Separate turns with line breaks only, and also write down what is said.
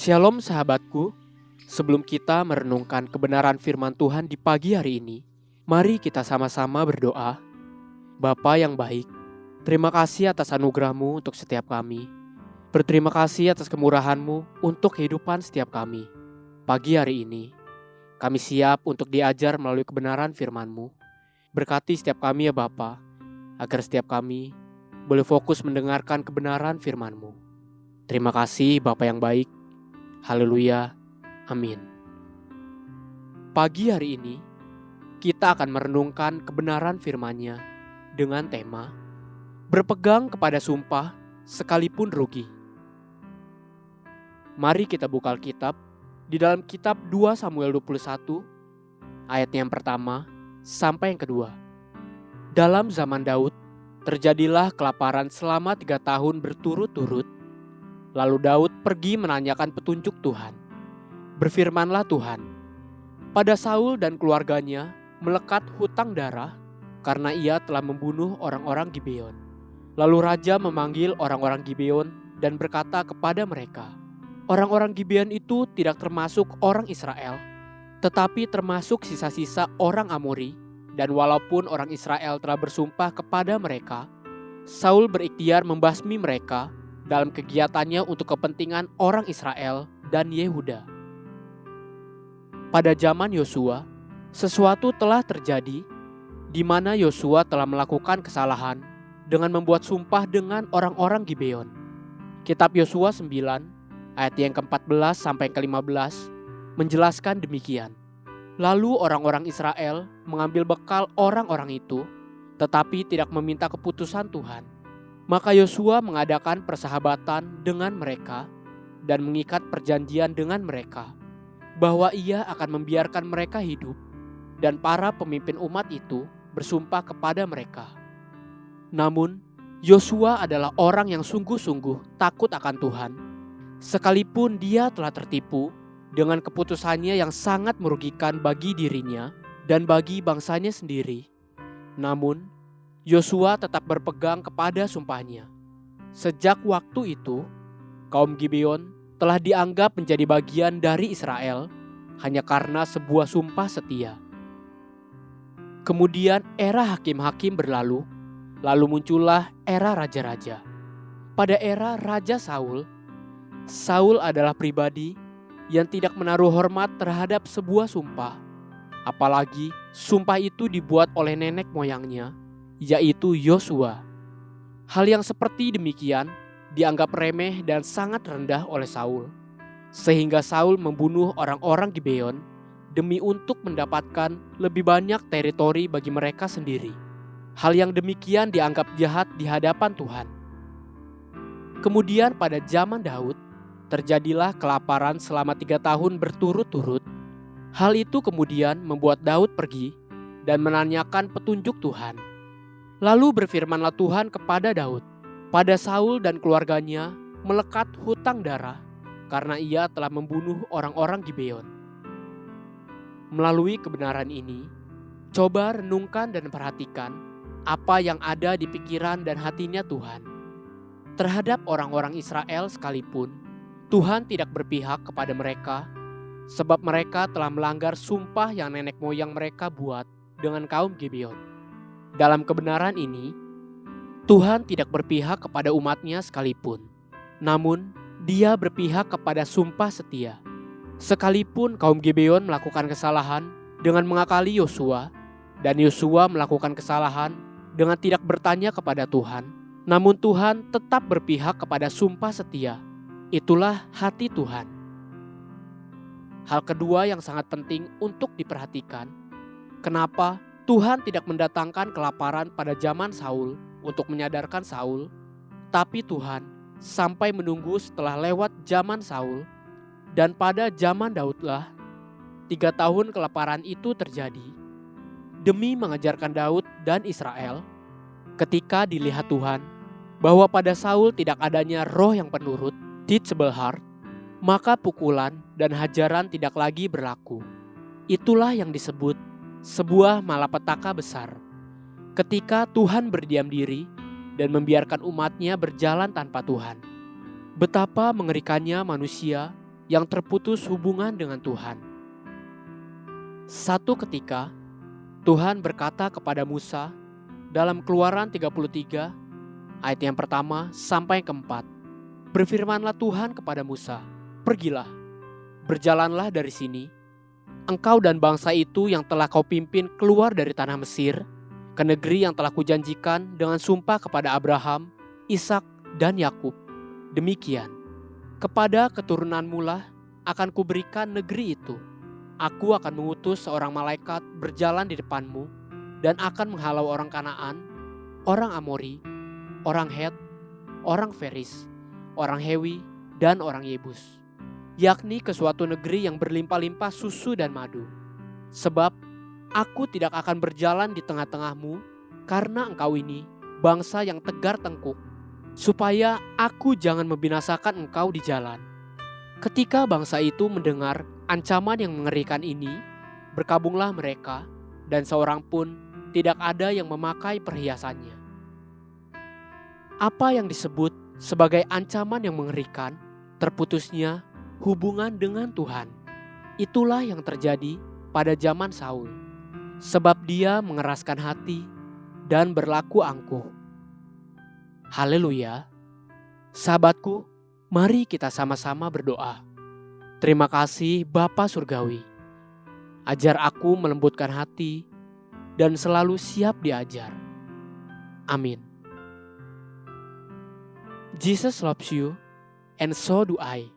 Shalom sahabatku, sebelum kita merenungkan kebenaran firman Tuhan di pagi hari ini, mari kita sama-sama berdoa. Bapa yang baik, terima kasih atas anugerah-Mu untuk setiap kami. Berterima kasih atas kemurahan-Mu untuk kehidupan setiap kami. Pagi hari ini, kami siap untuk diajar melalui kebenaran firman-Mu. Berkati setiap kami ya Bapa, agar setiap kami boleh fokus mendengarkan kebenaran firman-Mu. Terima kasih Bapa yang baik. Haleluya, amin. Pagi hari ini, kita akan merenungkan kebenaran firman-Nya dengan tema berpegang kepada sumpah sekalipun rugi. Mari kita buka Alkitab di dalam kitab 2 Samuel 21, ayat yang pertama sampai yang kedua. Dalam zaman Daud, terjadilah kelaparan selama 3 tahun berturut-turut. Lalu Daud pergi menanyakan petunjuk Tuhan. Berfirmanlah Tuhan, pada Saul dan keluarganya melekat hutang darah karena ia telah membunuh orang-orang Gibeon. Lalu raja memanggil orang-orang Gibeon dan berkata kepada mereka, orang-orang Gibeon itu tidak termasuk orang Israel, tetapi termasuk sisa-sisa orang Amori, dan walaupun orang Israel telah bersumpah kepada mereka, Saul berikhtiar membasmi mereka dalam kegiatannya untuk kepentingan orang Israel dan Yehuda. Pada zaman Yosua, sesuatu telah terjadi di mana Yosua telah melakukan kesalahan dengan membuat sumpah dengan orang-orang Gibeon. Kitab Yosua 9 ayat yang ke-14 sampai ke-15 menjelaskan demikian. Lalu orang-orang Israel mengambil bekal orang-orang itu, tetapi tidak meminta keputusan Tuhan. Maka Yosua mengadakan persahabatan dengan mereka dan mengikat perjanjian dengan mereka bahwa ia akan membiarkan mereka hidup, dan para pemimpin umat itu bersumpah kepada mereka. Namun Yosua adalah orang yang sungguh-sungguh takut akan Tuhan, sekalipun dia telah tertipu dengan keputusannya yang sangat merugikan bagi dirinya dan bagi bangsanya sendiri. Namun Yosua tetap berpegang kepada sumpahnya. Sejak waktu itu, kaum Gibeon telah dianggap menjadi bagian dari Israel hanya karena sebuah sumpah setia. Kemudian era hakim-hakim berlalu, lalu muncullah era raja-raja. Pada era Raja Saul, Saul adalah pribadi yang tidak menaruh hormat terhadap sebuah sumpah, apalagi sumpah itu dibuat oleh nenek moyangnya, yaitu Yosua. Hal yang seperti demikian dianggap remeh dan sangat rendah oleh Saul, sehingga Saul membunuh orang-orang Gibeon demi untuk mendapatkan lebih banyak teritori bagi mereka sendiri. Hal yang demikian dianggap jahat di hadapan Tuhan. Kemudian pada zaman Daud, terjadilah kelaparan selama 3 tahun berturut-turut. Hal itu kemudian membuat Daud pergi dan menanyakan petunjuk Tuhan. Lalu berfirmanlah Tuhan kepada Daud, pada Saul dan keluarganya melekat hutang darah karena ia telah membunuh orang-orang Gibeon. Melalui kebenaran ini, coba renungkan dan perhatikan apa yang ada di pikiran dan hatinya Tuhan. Terhadap orang-orang Israel sekalipun, Tuhan tidak berpihak kepada mereka sebab mereka telah melanggar sumpah yang nenek moyang mereka buat dengan kaum Gibeon. Dalam kebenaran ini, Tuhan tidak berpihak kepada umatnya sekalipun. Namun, Dia berpihak kepada sumpah setia. Sekalipun kaum Gibeon melakukan kesalahan dengan mengakali Yosua, dan Yosua melakukan kesalahan dengan tidak bertanya kepada Tuhan, namun Tuhan tetap berpihak kepada sumpah setia. Itulah hati Tuhan. Hal kedua yang sangat penting untuk diperhatikan, kenapa Tuhan tidak mendatangkan kelaparan pada zaman Saul untuk menyadarkan Saul, tapi Tuhan sampai menunggu setelah lewat zaman Saul, dan pada zaman Daudlah 3 tahun kelaparan itu terjadi demi mengajarkan Daud dan Israel. Ketika dilihat Tuhan bahwa pada Saul tidak adanya roh yang penurut, teachable heart, maka pukulan dan hajaran tidak lagi berlaku. Itulah yang disebut sebuah malapetaka besar. Ketika Tuhan berdiam diri dan membiarkan umatnya berjalan tanpa Tuhan. Betapa mengerikannya manusia yang terputus hubungan dengan Tuhan. Satu ketika, Tuhan berkata kepada Musa dalam Keluaran 33 ayat yang pertama sampai keempat. Berfirmanlah Tuhan kepada Musa, "Pergilah, berjalanlah dari sini, engkau dan bangsa itu yang telah kau pimpin keluar dari tanah Mesir, ke negeri yang telah kujanjikan dengan sumpah kepada Abraham, Ishak, dan Yakub. Demikian, kepada keturunanmu lah akan kuberikan negeri itu. Aku akan mengutus seorang malaikat berjalan di depanmu dan akan menghalau orang Kanaan, orang Amori, orang Het, orang Feris, orang Hewi, dan orang Yebus, yakni ke suatu negeri yang berlimpah-limpah susu dan madu. Sebab aku tidak akan berjalan di tengah-tengahmu karena engkau ini bangsa yang tegar tengkuk, supaya aku jangan membinasakan engkau di jalan." Ketika bangsa itu mendengar ancaman yang mengerikan ini, berkabunglah mereka, dan seorang pun tidak ada yang memakai perhiasannya. Apa yang disebut sebagai ancaman yang mengerikan, terputusnya hubungan dengan Tuhan. Itulah yang terjadi pada zaman Saul, sebab dia mengeraskan hati dan berlaku angkuh. Haleluya. Sahabatku, mari kita sama-sama berdoa. Terima kasih Bapa Surgawi. Ajar aku melembutkan hati dan selalu siap diajar. Amin. Jesus loves you and so do I.